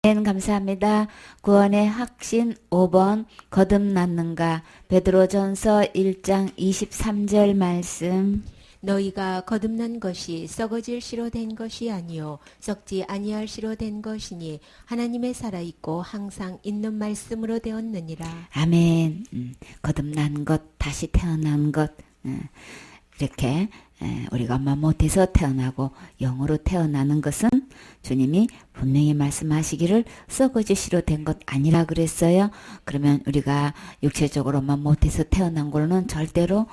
감사합니다. 구원의 확신 5번 거듭났는가 베드로전서 1장 23절 말씀. 너희가 거듭난 것이 썩어질 씨로 된 것이 아니요 썩지 아니할 씨로 된 것이니 하나님의 살아있고 항상 있는 말씀으로 되었느니라. 아멘. 거듭난 것, 다시 태어난 것, 이렇게 우리가 엄마 못해서 태어나고 영으로 태어나는 것은 주님이 분명히 말씀하시기를 썩어질 씨로 된 것 아니라 그랬어요. 그러면 우리가 육체적으로만 못해서 태어난 걸로는 절대로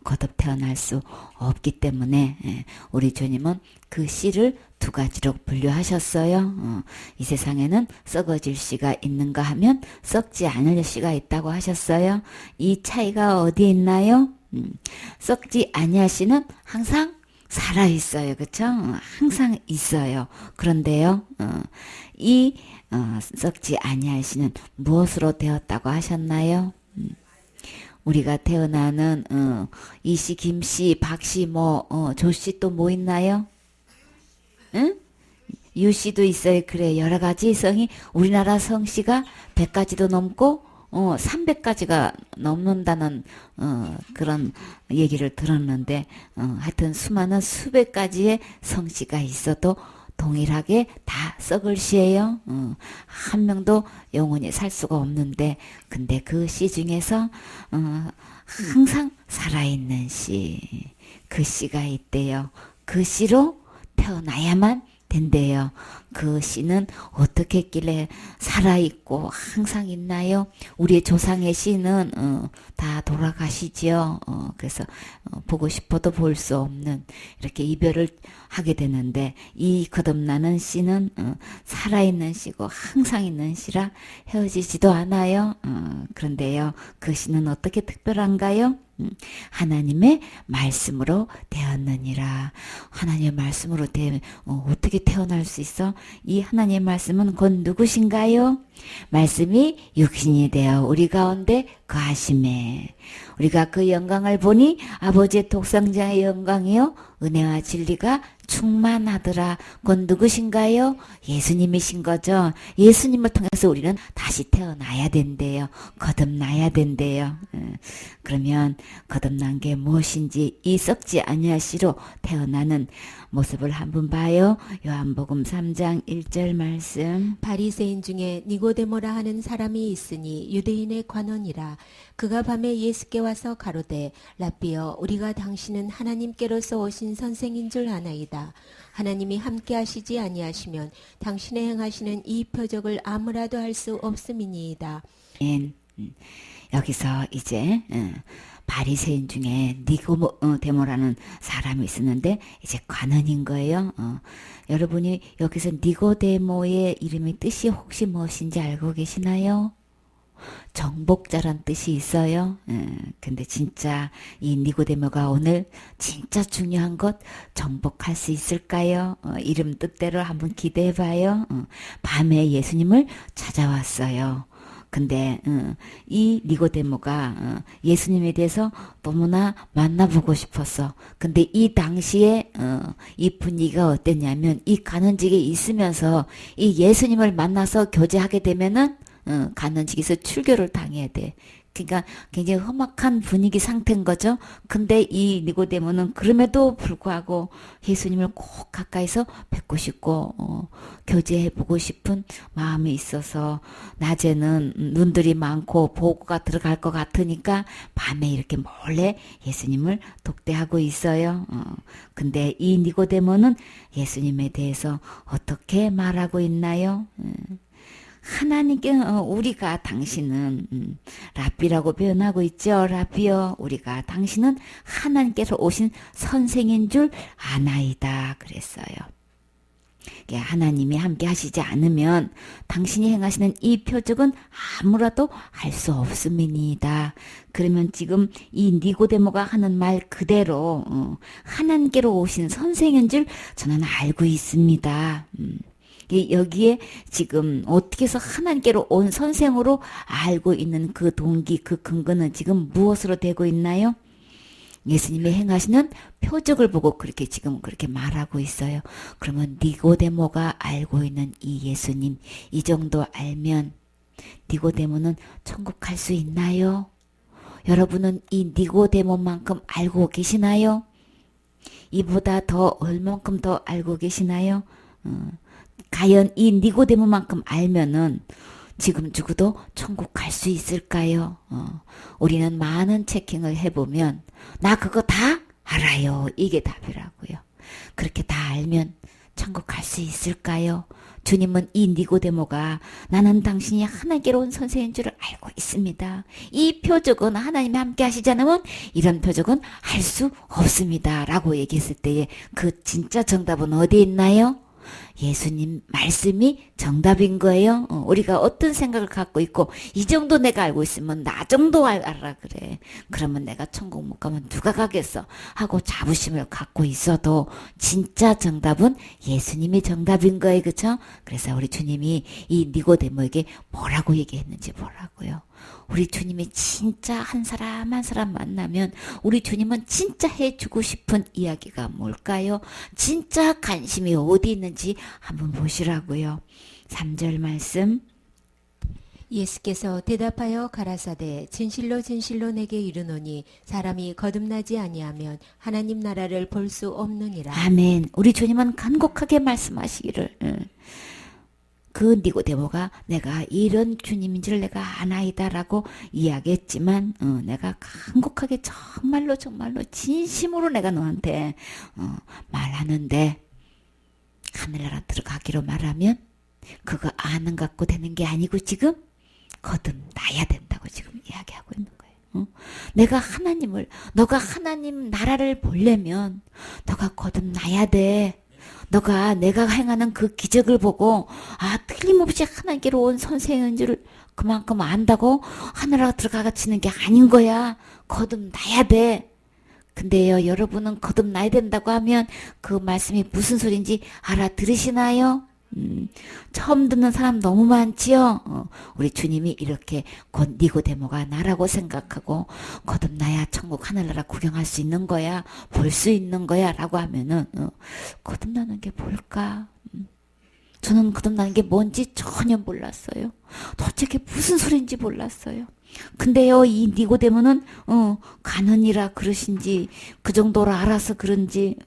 거듭 태어날 수 없기 때문에 우리 주님은 그 씨를 두 가지로 분류하셨어요. 이 세상에는 썩어질 씨가 있는가 하면 썩지 않을 씨가 있다고 하셨어요. 이 차이가 어디에 있나요? 썩지 아니할 씨는 항상 살아있어요. 그쵸? 항상 있어요. 그런데요, 썩지 아니할 씨는 무엇으로 되었다고 하셨나요? 우리가 태어나는 이씨, 김씨, 박씨, 조씨 또 뭐 있나요? 응? 유씨도 있어요. 그래, 여러 가지 성이, 우리나라 성씨가 100가지도 넘고 300가지가 넘는다는 그런 얘기를 들었는데 하여튼 수많은 수백 가지의 성씨가 있어도 동일하게 다 썩을 씨예요. 한 명도 영원히 살 수가 없는데 근데 그 씨 중에서 항상 살아있는 씨, 그 씨가 있대요. 그 씨로 태어나야만 된대요. 그 씨는 어떻게 했길래 살아있고 항상 있나요? 우리의 조상의 씨는 다 돌아가시지요. 그래서 보고 싶어도 볼 수 없는 이렇게 이별을 하게 되는데 이 거듭나는 씨는 살아있는 씨고 항상 있는 씨라 헤어지지도 않아요. 그런데요, 그 씨는 어떻게 특별한가요? 하나님의 말씀으로 되었느니라. 하나님의 말씀으로 어떻게 태어날 수 있어? 이 하나님의 말씀은 곧 누구신가요? 말씀이 육신이 되어 우리 가운데 거하심에 우리가 그 영광을 보니 아버지의 독생자의 영광이요 은혜와 진리가 충만하더라. 곧 누구신가요? 예수님이신 거죠. 예수님을 통해서 우리는 다시 태어나야 된대요. 거듭나야 된대요. 그러면 거듭난 게 무엇인지 이 썩지 아니할 씨로 태어나는 모습을 한번 봐요. 요한복음 3장 1절 말씀. 바리새인 중에 니고데모라 하는 사람이 있으니 유대인의 관원이라. 그가 밤에 예수께 와서 가로되 라삐여, 우리가 당신은 하나님께로서 오신 선생인 줄 아나이다. 하나님이 함께 하시지 아니하시면 당신의 행하시는 이 표적을 아무라도 할 수 없음이니이다. 여기서 이제 바리새인 중에 니고데모라는 사람이 있었는데 이제 관원인 거예요. 여러분이 여기서 니고데모의 이름의 뜻이 혹시 무엇인지 알고 계시나요? 정복자란 뜻이 있어요. 근데 진짜 이 니고데모가 오늘 진짜 중요한 것 정복할 수 있을까요? 이름 뜻대로 한번 기대해봐요. 밤에 예수님을 찾아왔어요. 근데 이 니고데모가 예수님에 대해서 너무나 만나보고 싶었어. 근데 이 당시에 이 분위기가 어땠냐면 이 간원직에 있으면서 이 예수님을 만나서 교제하게 되면은 간원직에서 출교를 당해야 돼. 그러니까 굉장히 험악한 분위기 상태인 거죠. 근데 이 니고데모는 그럼에도 불구하고 예수님을 꼭 가까이서 뵙고 싶고 교제해보고 싶은 마음이 있어서 낮에는 눈들이 많고 보고가 들어갈 것 같으니까 밤에 이렇게 몰래 예수님을 독대하고 있어요. 근데 이 니고데모는 예수님에 대해서 어떻게 말하고 있나요? 하나님께 우리가 당신은 라삐라고 표현하고 있죠. 라삐여, 우리가 당신은 하나님께서 오신 선생인 줄 아나이다 그랬어요. 하나님이 함께 하시지 않으면 당신이 행하시는 이 표적은 아무라도 할 수 없음이니이다. 그러면 지금 이 니고데모가 하는 말 그대로 하나님께로 오신 선생인 줄 저는 알고 있습니다. 여기에 지금 어떻게 해서 하나님께로 온 선생으로 알고 있는 그 동기, 그 근거는 지금 무엇으로 되고 있나요? 예수님이 행하시는 표적을 보고 그렇게 지금 그렇게 말하고 있어요. 그러면 니고데모가 알고 있는 이 예수님, 이 정도 알면 니고데모는 천국 갈 수 있나요? 여러분은 이 니고데모만큼 알고 계시나요? 이보다 더 얼만큼 더 알고 계시나요? 과연 이 니고데모만큼 알면은 지금 죽어도 천국 갈 수 있을까요? 우리는 많은 체킹을 해보면 나 그거 다 알아요. 이게 답이라고요. 그렇게 다 알면 천국 갈 수 있을까요? 주님은 이 니고데모가 나는 당신이 하나님께로 온 선생인 줄을 알고 있습니다. 이 표적은 하나님이 함께 하시지 않으면 이런 표적은 할 수 없습니다. 라고 얘기했을 때에 그 진짜 정답은 어디에 있나요? 예수님 말씀이 정답인 거예요. 우리가 어떤 생각을 갖고 있고 이 정도 내가 알고 있으면 나 정도 알아 그래. 그러면 내가 천국 못 가면 누가 가겠어 하고 자부심을 갖고 있어도 진짜 정답은 예수님이 정답인 거예요. 그렇죠? 그래서 우리 주님이 이 니고데모에게 뭐라고 얘기했는지 보라고요. 우리 주님이 진짜 한 사람 한 사람 만나면 우리 주님은 진짜 해주고 싶은 이야기가 뭘까요? 진짜 관심이 어디 있는지 한번 보시라고요. 3절 말씀. 예수께서 대답하여 가라사대 진실로 진실로 내게 이르노니 사람이 거듭나지 아니하면 하나님 나라를 볼 수 없느니라. 아멘. 우리 주님은 간곡하게 말씀하시기를 그 니고데모가 내가 이런 주님인 줄 내가 아나이다라고 이야기했지만 내가 간곡하게 정말로 진심으로 내가 너한테 말하는데 하늘나라 들어가기로 말하면 그거 아는 갖고 되는 게 아니고 지금 거듭나야 된다고 지금 이야기하고 있는 거예요. 내가 너가 하나님 나라를 보려면 너가 거듭나야 돼. 너가 내가 행하는 그 기적을 보고 틀림없이 하나님께로 온 선생인 줄 그만큼 안다고 하늘나라 들어가지는 게 아닌 거야. 거듭나야 돼. 근데요, 여러분은 거듭나야 된다고 하면 그 말씀이 무슨 소린지 알아들으시나요? 처음 듣는 사람 너무 많지요. 우리 주님이 이렇게 곧 니고데모가 나라고 생각하고 거듭나야 천국 하늘나라 구경할 수 있는 거야, 볼 수 있는 거야 라고 하면은 거듭나는 게 뭘까? 저는 거듭나는 게 뭔지 전혀 몰랐어요. 도대체 무슨 소리인지 몰랐어요. 근데요, 이 니고데모는 가느니라 그러신지 그 정도로 알아서 그런지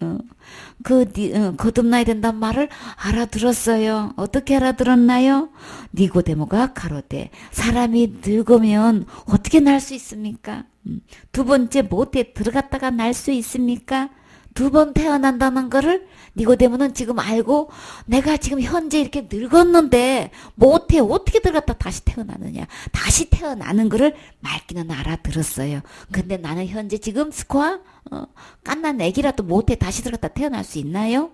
거듭나야 된다는 말을 알아들었어요. 어떻게 알아들었나요? 니고데모가 가로되 사람이 늙으면 어떻게 날 수 있습니까? 두 번째 모태에 들어갔다가 날 수 있습니까? 두 번 태어난다는 거를 니고데모는 지금 알고 내가 지금 현재 이렇게 늙었는데 모태에 어떻게 들어갔다 다시 태어나느냐. 다시 태어나는 거를 맑기는 알아들었어요. 근데 나는 현재 지금 깐난 애기라도 모태에 다시 들어갔다 태어날 수 있나요?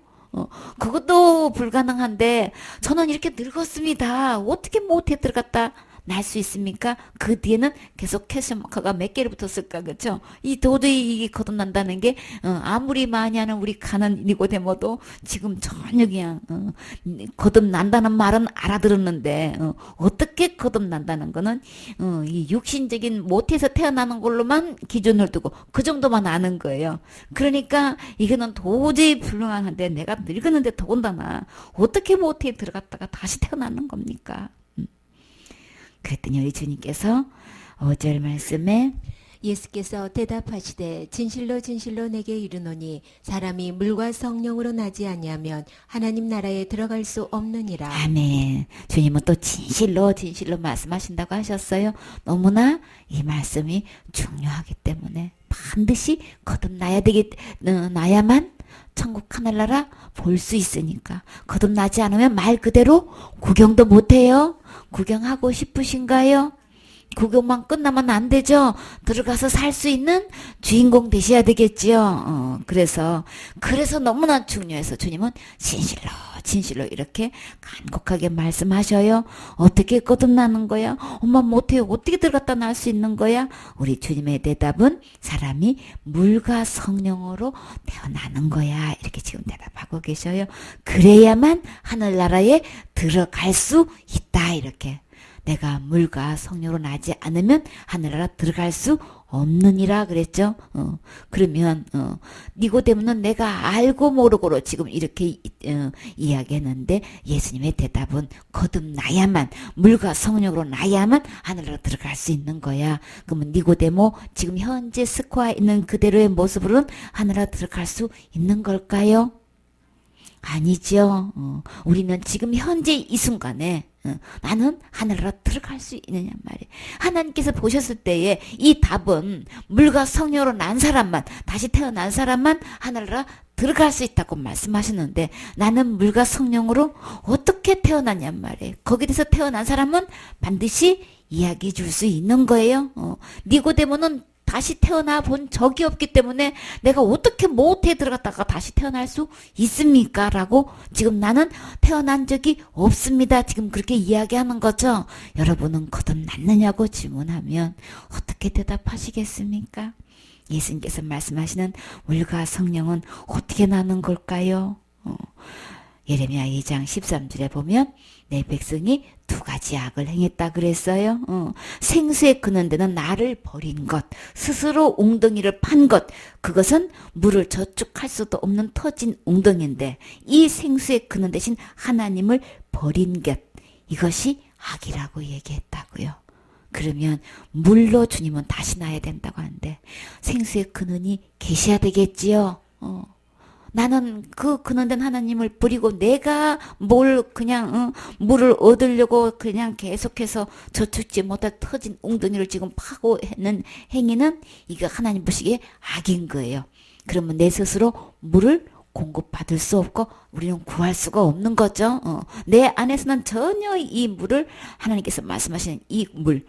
그것도 불가능한데 저는 이렇게 늙었습니다. 어떻게 모태에 들어갔다 날 수 있습니까? 그 뒤에는 계속 퀘스천마크가 몇 개를 붙었을까, 그쵸? 이 도저히 이게 거듭난다는 게 아무리 많이 하는 우리 가는 니고데모도 지금 전혀 그냥 거듭난다는 말은 알아들었는데 어떻게 거듭난다는 거는 이 육신적인 모태에서 태어나는 걸로만 기준을 두고 그 정도만 아는 거예요. 그러니까 이거는 도저히 불가능한데 내가 늙었는데 더군다나 어떻게 모태에 들어갔다가 다시 태어나는 겁니까? 그랬더니 우리 주님께서 5절 말씀에 예수께서 대답하시되 진실로 진실로 내게 이르노니 사람이 물과 성령으로 나지 아니하면 하나님 나라에 들어갈 수 없느니라. 아멘. 주님은 또 진실로 말씀하신다고 하셨어요. 너무나 이 말씀이 중요하기 때문에 반드시 나야만 천국 하늘나라 볼 수 있으니까. 거듭나지 않으면 말 그대로 구경도 못해요. 구경하고 싶으신가요? 구경만 끝나면 안 되죠. 들어가서 살 수 있는 주인공 되셔야 되겠지요. 그래서 너무나 중요해서 주님은 진실로 이렇게 간곡하게 말씀하셔요. 어떻게 거듭나는 거야? 엄마 못해요. 어떻게 들어갔다 날 수 있는 거야? 우리 주님의 대답은 사람이 물과 성령으로 태어나는 거야. 이렇게 지금 대답하고 계셔요. 그래야만 하늘나라에 들어갈 수 있다. 이렇게. 내가 물과 성령으로 나지 않으면 하늘나라 들어갈 수 없느니라 그랬죠. 그러면 니고데모는 내가 알고 모르고로 지금 이렇게 이야기했는데 예수님의 대답은 거듭나야만 물과 성령으로 나야만 하늘나라 들어갈 수 있는 거야. 그러면 니고데모 지금 현재 스코어 있는 그대로의 모습으로는 하늘나라 들어갈 수 있는 걸까요? 아니죠. 우리는 지금 현재 이 순간에 나는 하늘나라 들어갈 수 있느냐 말이에요. 하나님께서 보셨을 때에 이 답은 물과 성령으로 난 사람만, 다시 태어난 사람만 하늘나라 들어갈 수 있다고 말씀하셨는데 나는 물과 성령으로 어떻게 태어났냔 말이에요. 거기에 대해서 태어난 사람은 반드시 이야기해 줄 수 있는 거예요. 니고데모는 다시 태어나 본 적이 없기 때문에 내가 어떻게 모태에 들어갔다가 다시 태어날 수 있습니까? 라고 지금 나는 태어난 적이 없습니다. 지금 그렇게 이야기하는 거죠. 여러분은 거듭났느냐고 질문하면 어떻게 대답하시겠습니까? 예수님께서 말씀하시는 물과 성령은 어떻게 나는 걸까요? 예레미야 2장 13절에 보면 내 백성이 두 가지 악을 행했다 그랬어요. 생수에 그는 데는 나를 버린 것, 스스로 웅덩이를 판 것, 그것은 물을 저축할 수도 없는 터진 웅덩이인데 이 생수에 그는 대신 하나님을 버린 것, 이것이 악이라고 얘기했다고요. 그러면 물로 주님은 다시 나야 된다고 하는데 생수의 근원이 계셔야 되겠지요. 나는 그 근원된 하나님을 버리고 내가 뭘 그냥 물을 얻으려고 그냥 계속해서 저축지 못할 터진 웅덩이를 지금 파고 했는 행위는 이거 하나님 보시기에 악인 거예요. 그러면 내 스스로 물을 공급받을 수 없고 우리는 구할 수가 없는 거죠. 내 안에서는 전혀 이 물을 하나님께서 말씀하시는 이 물,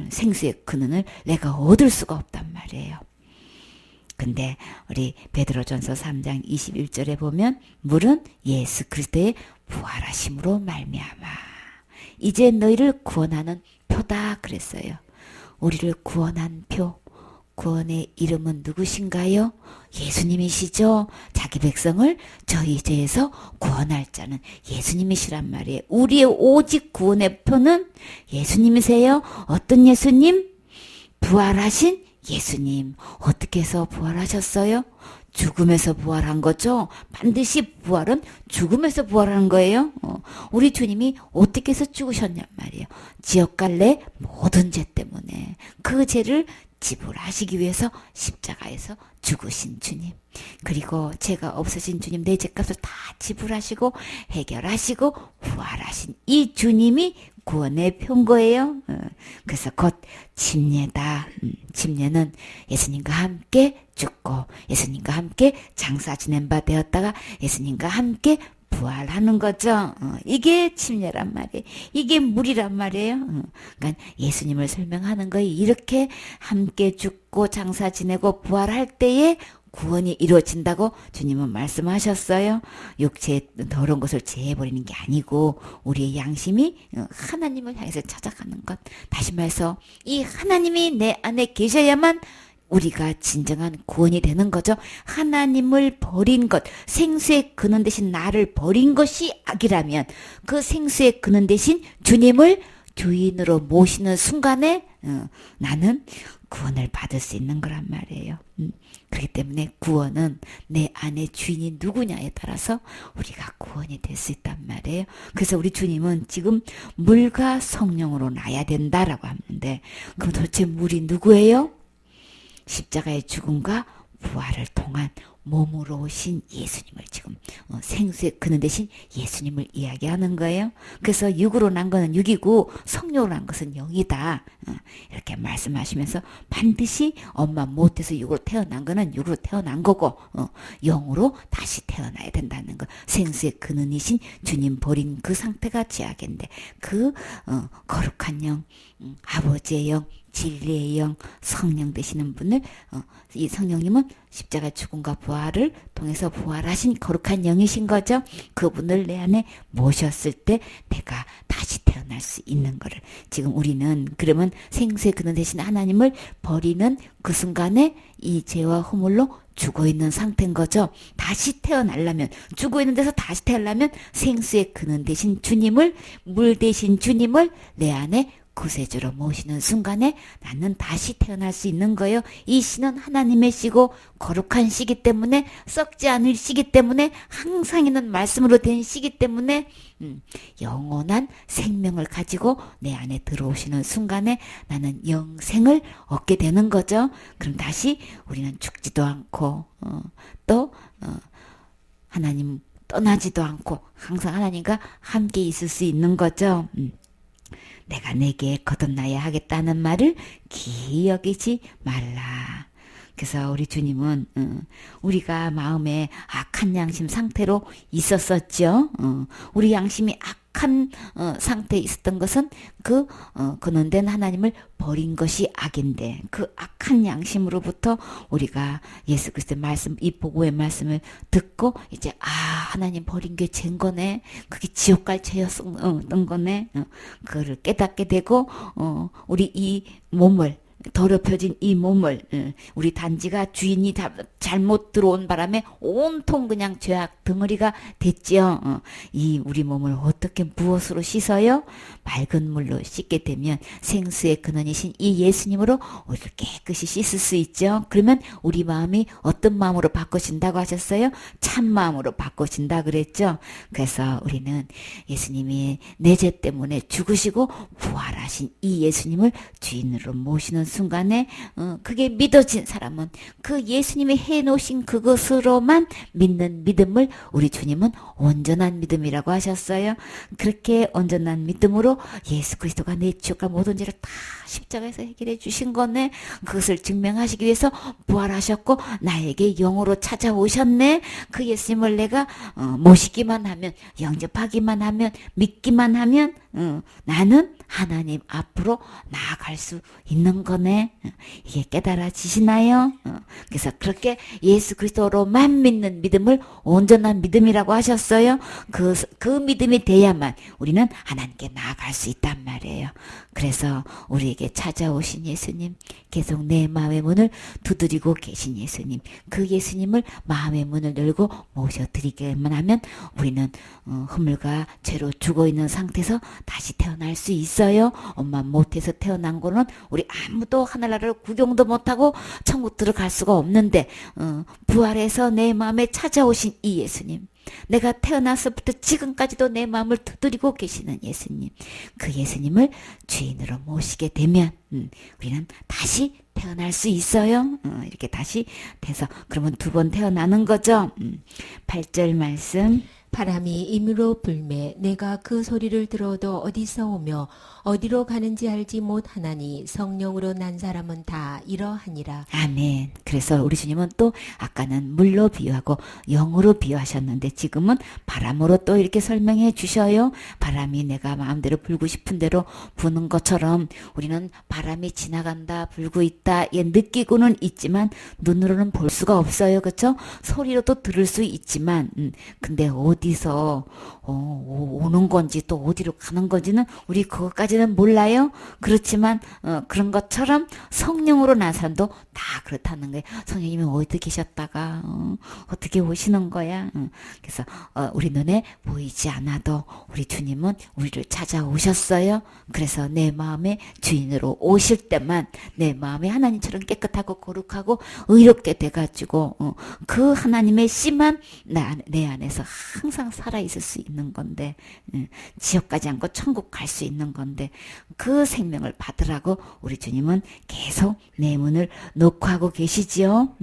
생수의 근원을 내가 얻을 수가 없단 말이에요. 근데 우리 베드로전서 3장 21절에 보면 물은 예수 그리스도의 부활하심으로 말미암아 이제 너희를 구원하는 표다 그랬어요. 우리를 구원한 표, 구원의 이름은 누구신가요? 예수님이시죠. 자기 백성을 저희 죄에서 구원할 자는 예수님이시란 말이에요. 우리의 오직 구원의 표는 예수님이세요. 어떤 예수님? 부활하신 예수님. 어떻게 해서 부활하셨어요? 죽음에서 부활한 거죠. 반드시 부활은 죽음에서 부활하는 거예요. 우리 주님이 어떻게 해서 죽으셨냔 말이에요. 지옥갈래 모든 죄 때문에 그 죄를 지불하시기 위해서 십자가에서 죽으신 주님. 그리고 죄가 없으신 주님 내 죄값을 다 지불하시고 해결하시고 부활하신 이 주님이 구원의 표인 거예요. 그래서 곧 침례다. 침례는 예수님과 함께 죽고 예수님과 함께 장사 지낸 바 되었다가 예수님과 함께 부활하는 거죠. 이게 침례란 말이에요. 이게 물이란 말이에요. 그러니까 예수님을 설명하는 거예요. 이렇게 함께 죽고 장사 지내고 부활할 때에 구원이 이루어진다고 주님은 말씀하셨어요. 육체의 더러운 것을 제해버리는 게 아니고 우리의 양심이 하나님을 향해서 찾아가는 것. 다시 말해서 이 하나님이 내 안에 계셔야만 우리가 진정한 구원이 되는 거죠. 하나님을 버린 것, 생수의 근원 대신 나를 버린 것이 악이라면 그 생수의 근원 대신 주님을 주인으로 모시는 순간에 나는 구원을 받을 수 있는 거란 말이에요. 그렇기 때문에 구원은 내 안에 주인이 누구냐에 따라서 우리가 구원이 될 수 있단 말이에요. 그래서 우리 주님은 지금 물과 성령으로 나야 된다라고 하는데 그럼 도대체 물이 누구예요? 십자가의 죽음과 부활을 통한 몸으로 오신 예수님을 지금 생수의 근원 대신 예수님을 이야기하는 거예요. 그래서 육으로 난 거는 육이고 성령으로 난 것은 영이다. 이렇게 말씀하시면서 반드시 엄마 못해서 육으로 태어난 거는 육으로 태어난 거고 영으로 다시 태어나야 된다는 거. 생수의 근원이신 주님 버린 그 상태가 죄악인데 그 거룩한 영, 아버지의 영, 진리의 영 성령 되시는 분을 이 성령님은 십자가 죽음과 부활을 통해서 부활하신 거룩한 영이신 거죠. 그분을 내 안에 모셨을 때 내가 다시 태어날 수 있는 거를 지금 우리는 그러면 생수의 근원 되신 하나님을 버리는 그 순간에 이 죄와 허물로 죽어 있는 상태인 거죠. 다시 태어나려면 죽어 있는 데서 다시 태어나려면 생수의 근원 되신 주님을 물 대신 주님을 내 안에 구세주로 모시는 순간에 나는 다시 태어날 수 있는 거예요. 이 씨는 하나님의 씨고 거룩한 씨기 때문에 썩지 않을 씨기 때문에 항상 있는 말씀으로 된 씨기 때문에 영원한 생명을 가지고 내 안에 들어오시는 순간에 나는 영생을 얻게 되는 거죠. 그럼 다시 우리는 죽지도 않고 또 하나님 떠나지도 않고 항상 하나님과 함께 있을 수 있는 거죠. 내가 내게 거듭나야 하겠다는 말을 기이 여기지 말라. 그래서 우리 주님은 우리가 마음에 악한 양심 상태로 있었었죠. 우리 양심이 악한 상태에 있었던 것은 그 근원된 하나님을 버린 것이 악인데 그 악한 양심으로부터 우리가 예수 그리스도의 말씀 이 보고의 말씀을 듣고 이제 하나님 버린 게 죄인 거네. 그게 지옥 갈 죄였던 거네. 그거를 깨닫게 되고 우리 이 몸을 더럽혀진 이 몸을 우리 단지가 주인이 잘못 들어온 바람에 온통 그냥 죄악 덩어리가 됐지요. 이 우리 몸을 어떻게 무엇으로 씻어요? 맑은 물로 씻게 되면 생수의 근원이신 이 예수님으로 우리를 깨끗이 씻을 수 있죠. 그러면 우리 마음이 어떤 마음으로 바꾸신다고 하셨어요? 참 마음으로 바꾸신다 그랬죠. 그래서 우리는 예수님이 내 죄 때문에 죽으시고 부활하신 이 예수님을 주인으로 모시는 순간에 그게 믿어진 사람은 그 예수님이 해놓으신 그것으로만 믿는 믿음을 우리 주님은 온전한 믿음이라고 하셨어요. 그렇게 온전한 믿음으로 예수 그리스도가 내 지옥과 모든 죄를 다 십자가에서 해결해 주신 거네. 그것을 증명하시기 위해서 부활하셨고 나에게 영으로 찾아오셨네. 그 예수님을 내가 모시기만 하면 영접하기만 하면 믿기만 하면 나는 하나님 앞으로 나아갈 수 있는 거네. 이게 깨달아지시나요? 그래서 그렇게 예수 그리스도로만 믿는 믿음을 온전한 믿음이라고 하셨어요. 그 믿음이 돼야만 우리는 하나님께 나아갈 수 있단 말이에요. 그래서 우리에게 찾아오신 예수님, 계속 내 마음의 문을 두드리고 계신 예수님, 그 예수님을 마음의 문을 열고 모셔드리기만 하면 우리는 허물과 죄로 죽어있는 상태에서 다시 태어날 수 있어요. 엄마 못해서 태어난 거는 우리 아무도 하늘나라를 구경도 못하고 천국 들어갈 수가 없는데 부활해서 내 마음에 찾아오신 이 예수님, 내가 태어나서부터 지금까지도 내 마음을 두드리고 계시는 예수님, 그 예수님을 주인으로 모시게 되면 우리는 다시 태어날 수 있어요. 이렇게 다시 돼서 그러면 두 번 태어나는 거죠. 8절 말씀. 바람이 임으로 불매 내가 그 소리를 들어도 어디서 오며 어디로 가는지 알지 못하나니 성령으로 난 사람은 다 이러하니라. 아멘. 그래서 우리 주님은 또 아까는 물로 비유하고 영으로 비유하셨는데 지금은 바람으로 또 이렇게 설명해 주셔요. 바람이 내가 마음대로 불고 싶은 대로 부는 것처럼 우리는 바람이 지나간다, 불고 있다, 느끼고는 있지만 눈으로는 볼 수가 없어요. 그렇죠? 소리로도 들을 수 있지만 근데 어디서 오는 건지 또 어디로 가는 건지는 우리 그것까지는 몰라요. 그렇지만 그런 것처럼 성령으로 난 사람도 다 그렇다는 거예요. 성령님이 어디 계셨다가 어떻게 오시는 거야. 그래서 우리 눈에 보이지 않아도 우리 주님은 우리를 찾아오셨어요. 그래서 내 마음의 주인으로 오실 때만 내 마음이 하나님처럼 깨끗하고 거룩하고 의롭게 돼가지고 그 하나님의 씨만 내 안에서 항상 살아있을 수 있는 건데 지옥 가지 않고 천국 갈 수 있는 건데 그 생명을 받으라고 우리 주님은 계속 내 문을 녹화하고 계시지요.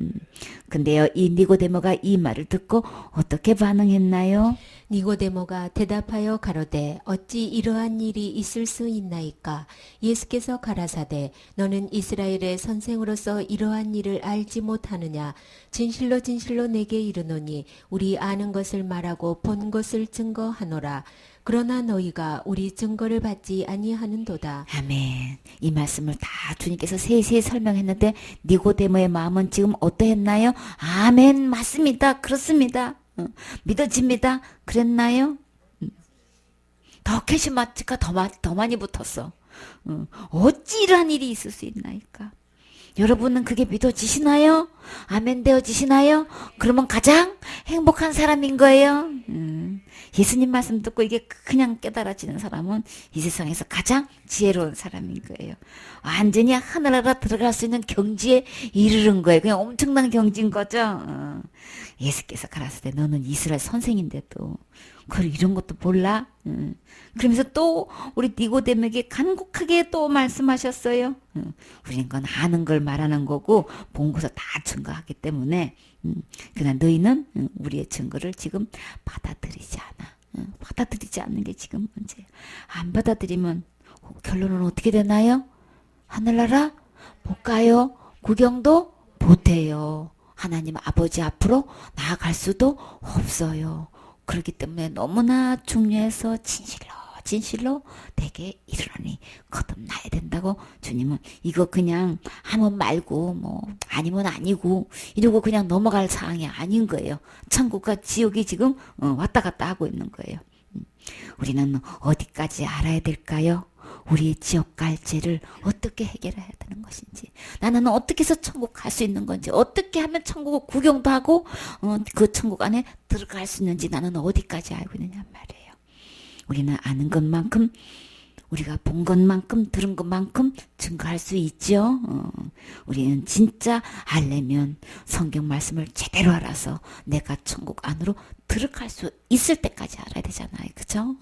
근데요, 이 니고데모가 이 말을 듣고 어떻게 반응했나요? 니고데모가 대답하여 가로되 어찌 이러한 일이 있을 수 있나이까. 예수께서 가라사대 너는 이스라엘의 선생으로서 이러한 일을 알지 못하느냐. 진실로 진실로 내게 이르노니 우리 아는 것을 말하고 본 것을 증거하노라. 그러나 너희가 우리 증거를 받지 아니하는도다. 아멘. 이 말씀을 다 주님께서 세세히 설명했는데 니고데모의 마음은 지금 어떠했나요? 아멘. 맞습니다. 그렇습니다. 믿어집니다. 그랬나요? 더 캐시마트가 더 많이 붙었어. 어찌 이러한 일이 있을 수 있나이까? 여러분은 그게 믿어지시나요? 아멘 되어지시나요? 그러면 가장 행복한 사람인 거예요. 예수님 말씀 듣고 이게 그냥 깨달아지는 사람은 이 세상에서 가장 지혜로운 사람인 거예요. 완전히 하늘나라 들어갈 수 있는 경지에 이르는 거예요. 그냥 엄청난 경지인 거죠. 예수께서 가라사대 때 너는 이스라엘 선생인데도 그걸 이런 것도 몰라? 그러면서 또 우리 니고데모에게 간곡하게 또 말씀하셨어요. 우리는 건 아는 걸 말하는 거고 본 것을 다 증거하기 때문에 그러나 너희는 우리의 증거를 지금 받아들이지 않아. 받아들이지 않는 게 지금 문제예요. 안 받아들이면 결론은 어떻게 되나요? 하늘나라 못 가요. 구경도 못해요. 하나님 아버지 앞으로 나아갈 수도 없어요. 그렇기 때문에 너무나 중요해서 진실로 내게 이르노니 거듭나야 된다고 주님은 이거 그냥 하면 말고 뭐 아니면 아니고 이러고 그냥 넘어갈 사항이 아닌 거예요. 천국과 지옥이 지금 왔다 갔다 하고 있는 거예요. 우리는 어디까지 알아야 될까요? 우리의 지옥 갈 죄를 어떻게 해결해야 되는 것인지, 나는 어떻게 해서 천국 갈 수 있는 건지, 어떻게 하면 천국을 구경도 하고 그 천국 안에 들어갈 수 있는지 나는 어디까지 알고 있느냐 말이에요. 우리는 아는 것만큼, 우리가 본 것만큼, 들은 것만큼 증거할 수 있죠. 우리는 진짜 알려면 성경 말씀을 제대로 알아서 내가 천국 안으로 들어갈 수 있을 때까지 알아야 되잖아요. 그죠?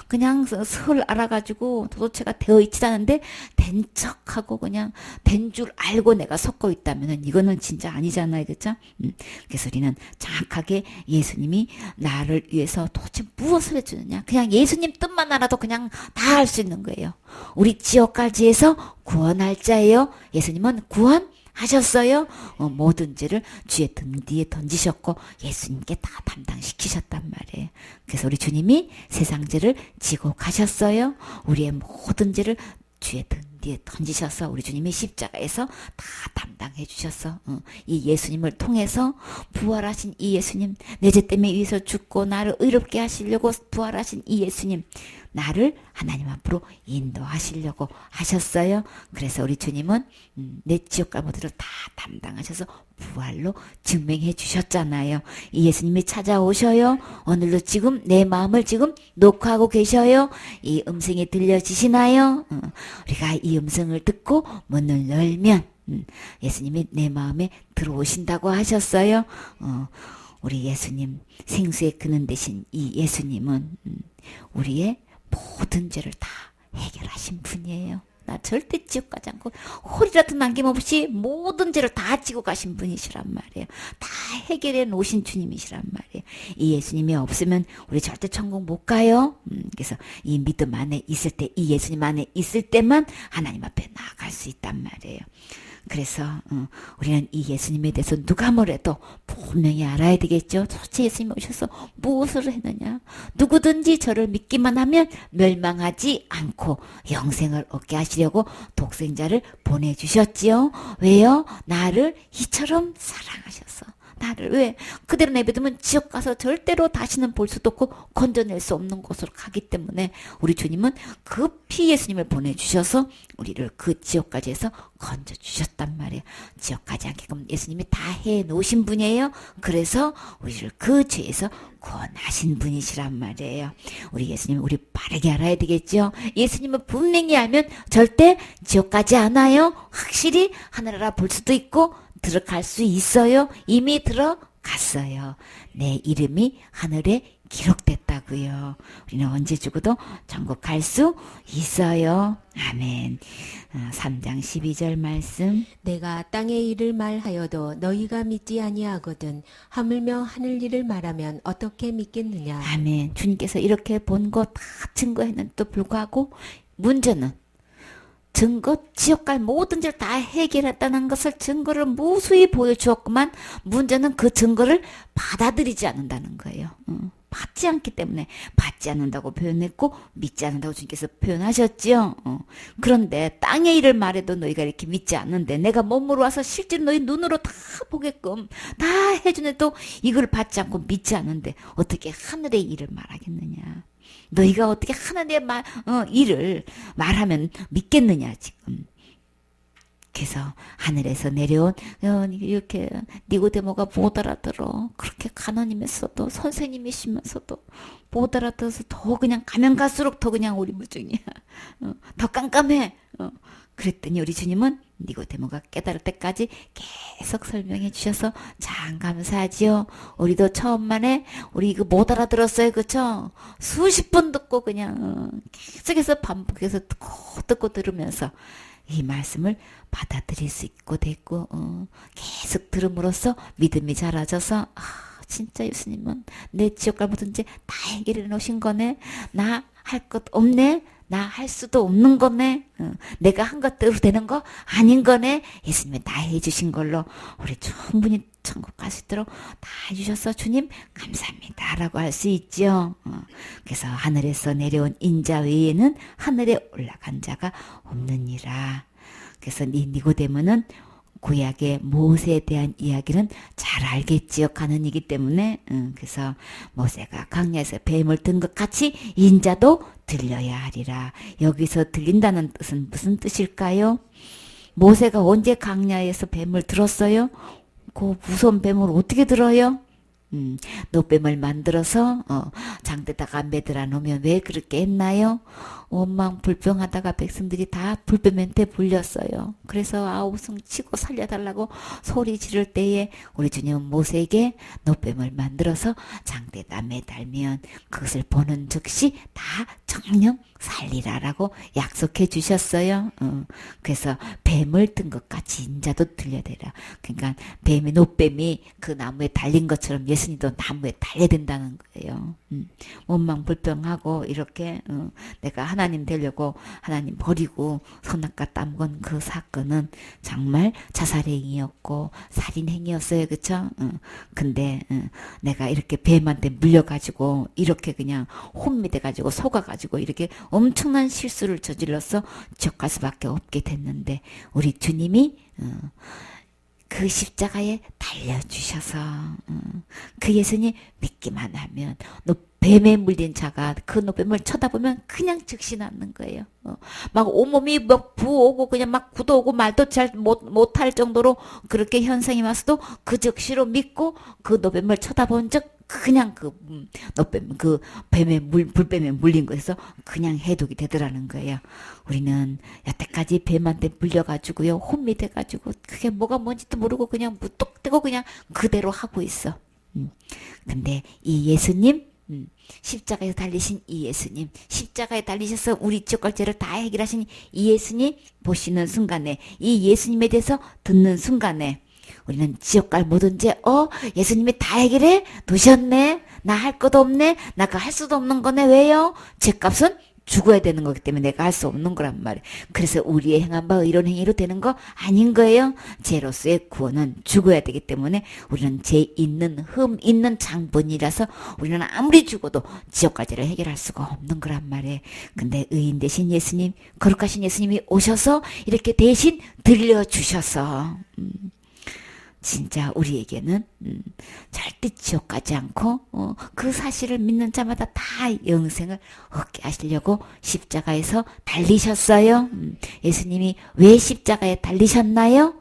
그냥 설 알아가지고 도대체가 되어 있지 않은데 된 척하고 그냥 된 줄 알고 내가 섞고 있다면 이거는 진짜 아니잖아요. 그죠? 그래서 우리는 정확하게 예수님이 나를 위해서 도대체 무엇을 해주느냐. 그냥 예수님 뜻만 알아도 그냥 다 할 수 있는 거예요. 우리 지옥까지에서 구원할 자예요. 예수님은 구원하셨어요. 모든 죄를 주의 등 뒤에 던지셨고 예수님께 다 담당시키셨단 말이에요. 그래서 우리 주님이 세상 죄를 지고 가셨어요. 우리의 모든 죄를 주의 등 뒤에 던지셔서 우리 주님이 십자가에서 다 담당해 주셔서 이 예수님을 통해서 부활하신 이 예수님, 내 죄 때문에 위해서 죽고 나를 의롭게 하시려고 부활하신 이 예수님, 나를 하나님 앞으로 인도하시려고 하셨어요. 그래서 우리 주님은 내 지옥갈 모두를 다 담당하셔서 부활로 증명해 주셨잖아요. 이 예수님이 찾아오셔요. 오늘도 지금 내 마음을 지금 녹화하고 계셔요. 이 음성이 들려지시나요? 우리가 이 음성을 듣고 문을 열면 예수님이 내 마음에 들어오신다고 하셨어요. 우리 예수님, 생수의 근원 되신 이 예수님은 우리의 모든 죄를 다 해결하신 분이에요. 나 절대 지옥 가지 않고 홀이라도 남김없이 모든 죄를 다 지고 가신 분이시란 말이에요. 다 해결해 놓으신 주님이시란 말이에요. 이 예수님이 없으면 우리 절대 천국 못 가요. 그래서 이 믿음 안에 있을 때, 이 예수님 안에 있을 때만 하나님 앞에 나아갈 수 있단 말이에요. 그래서 우리는 이 예수님에 대해서 누가 뭐래도 분명히 알아야 되겠죠. 도대체 예수님이 오셔서 무엇을 했느냐. 누구든지 저를 믿기만 하면 멸망하지 않고 영생을 얻게 하시려고 독생자를 보내주셨지요. 왜요? 나를 이처럼 사랑하셔서. 나를 왜 그대로 내버두면 지옥 가서 절대로 다시는 볼 수도 없고 건져낼 수 없는 곳으로 가기 때문에 우리 주님은 급히 예수님을 보내주셔서 우리를 그 지옥까지 해서 건져주셨단 말이에요. 지옥 가지 않게끔 예수님이 다 해놓으신 분이에요. 그래서 우리를 그 죄에서 구원하신 분이시란 말이에요. 우리 예수님 우리 빠르게 알아야 되겠죠. 예수님은 분명히 알면 절대 지옥 가지 않아요. 확실히 하늘나라 볼 수도 있고 들어갈 수 있어요. 이미 들어갔어요. 내 이름이 하늘에 기록됐다고요. 우리는 언제 죽어도 천국 갈 수 있어요. 아멘. 3장 12절 말씀. 내가 땅의 일을 말하여도 너희가 믿지 아니하거든 하물며 하늘 일을 말하면 어떻게 믿겠느냐. 아멘. 주님께서 이렇게 본 거 다 증거했는데도 불구하고 문제는 증거, 지옥 갈 모든 죄를 다 해결했다는 것을 증거를 무수히 보여주었구만 문제는 그 증거를 받아들이지 않는다는 거예요. 받지 않기 때문에 받지 않는다고 표현했고 믿지 않는다고 주님께서 표현하셨죠. 그런데 땅의 일을 말해도 너희가 이렇게 믿지 않는데 내가 몸으로 와서 실제로 너희 눈으로 다 보게끔 다 해주는데도 이걸 받지 않고 믿지 않는데 어떻게 하늘의 일을 말하겠느냐. 너희가 어떻게 하늘의 일을 말하면 믿겠느냐 지금. 그래서 하늘에서 내려온 이렇게 니고데모가 못 알아들어. 그렇게 가느님이면서도 선생님이시면서도 못 알아들어서 더 그냥 가면 갈수록 더 그냥 오리무중이야. 더 깜깜해. 그랬더니 우리 주님은 니고데모가 깨달을 때까지 계속 설명해 주셔서 참 감사하지요. 우리도 처음만에 우리 이거 못 알아들었어요. 그쵸? 수십 번 듣고 그냥 계속해서 반복해서 듣고 들으면서 이 말씀을 받아들일 수 있고 됐고 계속 들음으로써 믿음이 자라져서 진짜 예수님은 내 지옥갈 뭐든지 다 해결해 놓으신 거네. 나 할 것 없네. 나 할 수도 없는 거네. 내가 한 것대로 되는 거 아닌 거네. 예수님이 다 해주신 걸로 우리 충분히 천국 갈 수 있도록 다 해주셔서 주님 감사합니다 라고 할 수 있죠. 그래서 하늘에서 내려온 인자 외에는 하늘에 올라간 자가 없느니라. 그래서 니고데모는 구약의 모세에 대한 이야기는 잘 알겠지요. 가는이기 때문에. 그래서 모세가 광야에서 뱀을 든 것 같이 인자도 들려야 하리라. 여기서 들린다는 뜻은 무슨 뜻일까요? 모세가 언제 광야에서 뱀을 들었어요? 그 무서운 뱀을 어떻게 들어요? 노뱀을 만들어서 장대다가 매달아 놓으면 왜 그렇게 했나요? 원망 불평하다가 백성들이 다 불뱀한테 불렸어요. 그래서 아우성 치고 살려달라고 소리 지를 때에 우리 주님은 모세에게 노뱀을 만들어서 장대다 매달면 그것을 보는 즉시 다 정령 살리라라고 약속해 주셨어요. 그래서 뱀을 든 것 같이 인자도 들려대라. 그러니까 노뱀이 그 나무에 달린 것처럼 예수님도 나무에 달려야 된다는 거예요. 원망 불평하고 이렇게 내가 하나님 되려고 하나님 버리고 선악과 땀건 그 사건은 정말 자살행위였고 살인행위였어요. 그쵸? 근데 내가 이렇게 뱀한테 물려가지고 이렇게 그냥 혼미돼가지고 속아가지고 이렇게 엄청난 실수를 저질러서 지옥 갈 수밖에 없게 됐는데 우리 주님이 그 십자가에 달려주셔서 그 예수님 믿기만 하면 뱀에 물린 자가 그 노뱀을 쳐다보면 그냥 즉시 낫는 거예요. 막 온몸이 막 부어오고 그냥 막 굳어오고 말도 잘 못할 정도로 그렇게 현상이 와서도 그 즉시로 믿고 그 노뱀을 쳐다본 적 그냥 그 노뱀 그 불뱀에 물린 거에서 그냥 해독이 되더라는 거예요. 우리는 여태까지 뱀한테 물려가지고요 혼미 돼가지고 그게 뭐가 뭔지도 모르고 그냥 무뚝대고 그냥 그대로 하고 있어. 근데 이 예수님 십자가에서 달리신 이 예수님, 십자가에 달리셔서 우리 지옥갈 죄를 다 해결하신 이 예수님 보시는 순간에, 이 예수님에 대해서 듣는 순간에 우리는 지옥갈 모든 죄 예수님이 다 해결해 두셨네. 나 할 것도 없네. 나가 할 수도 없는 거네. 왜요? 죄값은 죽어야 되는 거기 때문에 내가 할 수 없는 거란 말이에요. 그래서 우리의 행한 바 의로운 행위로 되는 거 아닌 거예요. 죄로서의 구원은 죽어야 되기 때문에 우리는 죄 있는 흠 있는 장본이라서 우리는 아무리 죽어도 지옥까지를 해결할 수가 없는 거란 말이에요. 근데 의인 되신 예수님, 거룩하신 예수님이 오셔서 이렇게 대신 들려주셔서 진짜 우리에게는 절대 지옥 가지 않고 그 사실을 믿는 자마다 다 영생을 얻게 하시려고 십자가에서 달리셨어요. 예수님이 왜 십자가에 달리셨나요?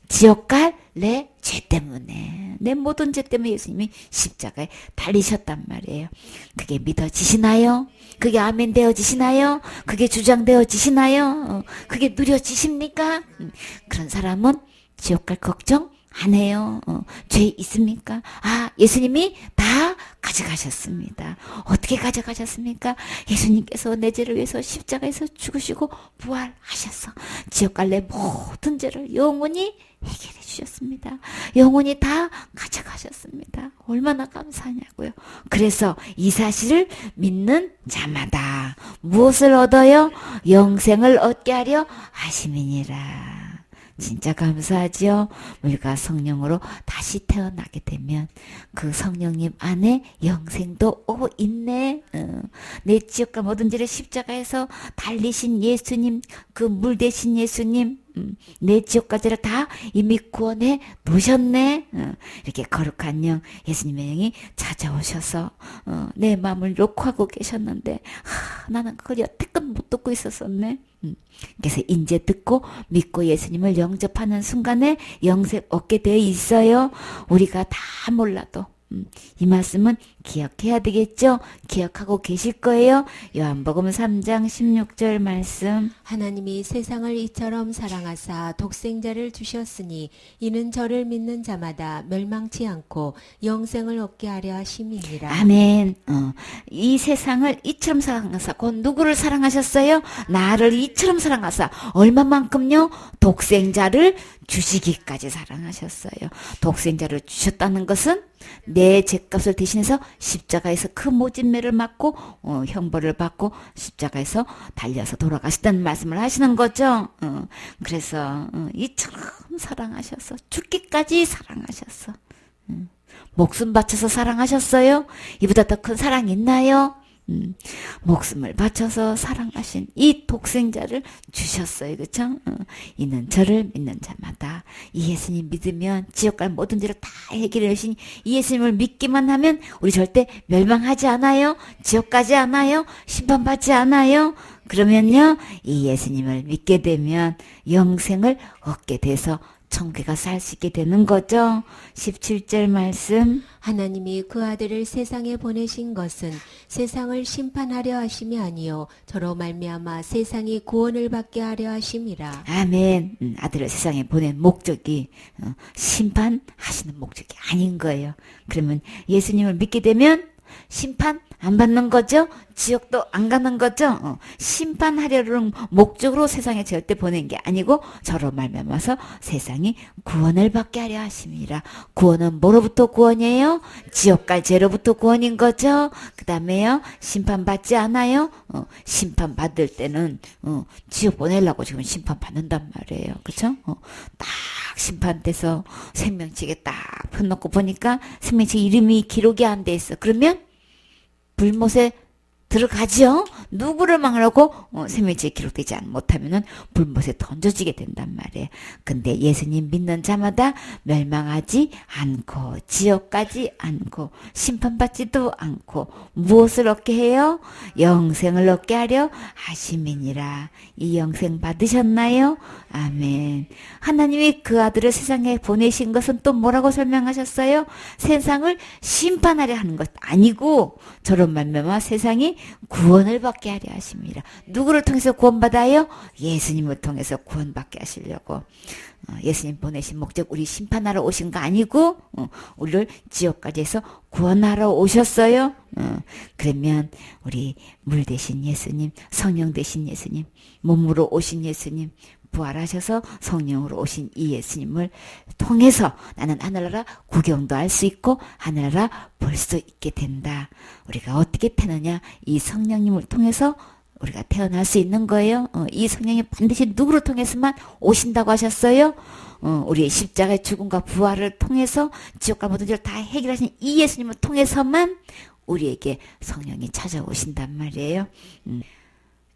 지옥 갈 내 죄 때문에, 내 모든 죄 때문에 예수님이 십자가에 달리셨단 말이에요. 그게 믿어지시나요? 그게 아멘 되어지시나요? 그게 주장되어지시나요? 그게 누려지십니까? 그런 사람은 지옥 갈 걱정 안 해요. 죄 있습니까? 예수님이 다 가져가셨습니다. 어떻게 가져가셨습니까? 예수님께서 내 죄를 위해서 십자가에서 죽으시고 부활하셔서 지옥 갈 내 모든 죄를 영원히 해결해 주셨습니다. 영원히 다 가져가셨습니다. 얼마나 감사하냐고요. 그래서 이 사실을 믿는 자마다 무엇을 얻어요? 영생을 얻게 하려 하심이니라. 진짜 감사하죠. 우리가 성령으로 다시 태어나게 되면 그 성령님 안에 영생도 있네. 내 지옥과 모든 죄를 십자가에서 달리신 예수님, 그 물 대신 예수님, 내 지옥까지를 다 이미 구원해 놓으셨네. 이렇게 거룩한 영, 예수님의 영이 찾아오셔서 내 마음을 녹화하고 계셨는데 나는 그걸 여태껏 못 듣고 있었었네. 그래서 이제 듣고 믿고 예수님을 영접하는 순간에 영생 얻게 되어 있어요. 우리가 다 몰라도 이 말씀은 기억해야 되겠죠? 기억하고 계실 거예요. 요한복음 3장 16절 말씀. 하나님이 세상을 이처럼 사랑하사 독생자를 주셨으니 이는 저를 믿는 자마다 멸망치 않고 영생을 얻게 하려 하심이니라. 아멘. 이 세상을 이처럼 사랑하사, 곧 누구를 사랑하셨어요? 나를 이처럼 사랑하사, 얼마만큼요? 독생자를 주시기까지 사랑하셨어요. 독생자를 주셨다는 것은 내 죄값을 대신해서 십자가에서 그 모진매를 맞고 형벌을 받고 십자가에서 달려서 돌아가셨다는 말씀을 하시는 거죠. 그래서 이처럼 사랑하셔서 죽기까지 사랑하셨어. 목숨 바쳐서 사랑하셨어요. 이보다 더 큰 사랑 있나요? 목숨을 바쳐서 사랑하신 이 독생자를 주셨어요. 그쵸? 이는 저를 믿는 자마다 이 예수님 믿으면 지옥 갈 모든 죄를 다 해결해 주신 이 예수님을 믿기만 하면 우리 절대 멸망하지 않아요. 지옥 가지 않아요. 심판받지 않아요. 그러면요, 이 예수님을 믿게 되면 영생을 얻게 돼서 천국에 가서 살 수 있게 되는 거죠. 17절 말씀. 하나님이 그 아들을 세상에 보내신 것은 세상을 심판하려 하심이 아니요 저로 말미암아 세상이 구원을 받게 하려 하심이라. 아멘. 아들을 세상에 보낸 목적이 심판하시는 목적이 아닌 거예요. 그러면 예수님을 믿게 되면 심판 안 받는 거죠? 지옥도 안 가는 거죠? 심판하려는 목적으로 세상에 절대 보낸 게 아니고 저로 말미암아서 세상이 구원을 받게 하려 하심이라. 구원은 뭐로부터 구원이에요? 지옥 갈 죄로부터 구원인 거죠? 그 다음에요, 심판받지 않아요? 심판받을 때는 지옥 보내려고 지금 심판받는단 말이에요. 그쵸? 딱 심판돼서 생명책에 딱 펴놓고 보니까 생명책 이름이 기록이 안 돼 있어. 그러면 불못에 들어가죠. 누구를 망하려고 생명책에 기록되지 못하면은 불못에 던져지게 된단 말이에요. 근데 예수님 믿는 자마다 멸망하지 않고 지옥 가지 않고 심판받지도 않고 무엇을 얻게 해요? 영생을 얻게 하려 하심이니라. 이 영생 받으셨나요? 아멘. 하나님이 그 아들을 세상에 보내신 것은 또 뭐라고 설명하셨어요? 세상을 심판하려 하는 것 아니고 저런 말미암아 세상이 구원을 받게 하려 하십니다. 누구를 통해서 구원받아요? 예수님을 통해서 구원받게 하시려고. 예수님 보내신 목적 우리 심판하러 오신 거 아니고 우리를 지옥까지 해서 구원하러 오셨어요. 그러면 우리 물 대신 예수님, 성령 대신 예수님, 몸으로 오신 예수님, 부활하셔서 성령으로 오신 이 예수님을 통해서 나는 하늘나라 구경도 할 수 있고 하늘나라 볼 수 있게 된다. 우리가 어떻게 태느냐? 이 성령님을 통해서 우리가 태어날 수 있는 거예요. 이 성령이 반드시 누구를 통해서만 오신다고 하셨어요? 우리의 십자가의 죽음과 부활을 통해서 지옥과 모든 죄를 다 해결하신 이 예수님을 통해서만 우리에게 성령이 찾아오신단 말이에요.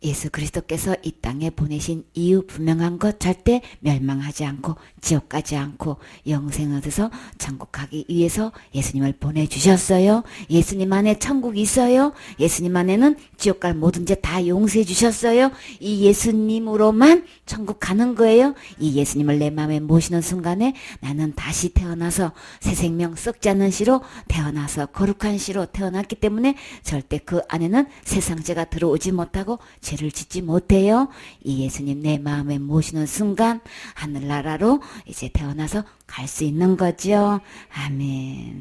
예수 그리스도께서 이 땅에 보내신 이유 분명한 것, 절대 멸망하지 않고 지옥 가지 않고 영생 얻어서 천국 가기 위해서 예수님을 보내주셨어요. 예수님 안에 천국이 있어요. 예수님 안에는 지옥 갈 모든 죄 다 용서해 주셨어요. 이 예수님으로만 천국 가는 거예요. 이 예수님을 내 마음에 모시는 순간에 나는 다시 태어나서 새 생명 썩지 않는 씨로 태어나서 거룩한 씨로 태어났기 때문에 절대 그 안에는 세상 죄가 들어오지 못하고 죄를 짓지 못해요. 이 예수님 내 마음에 모시는 순간 하늘나라로 이제 태어나서 갈 수 있는 거죠. 아멘.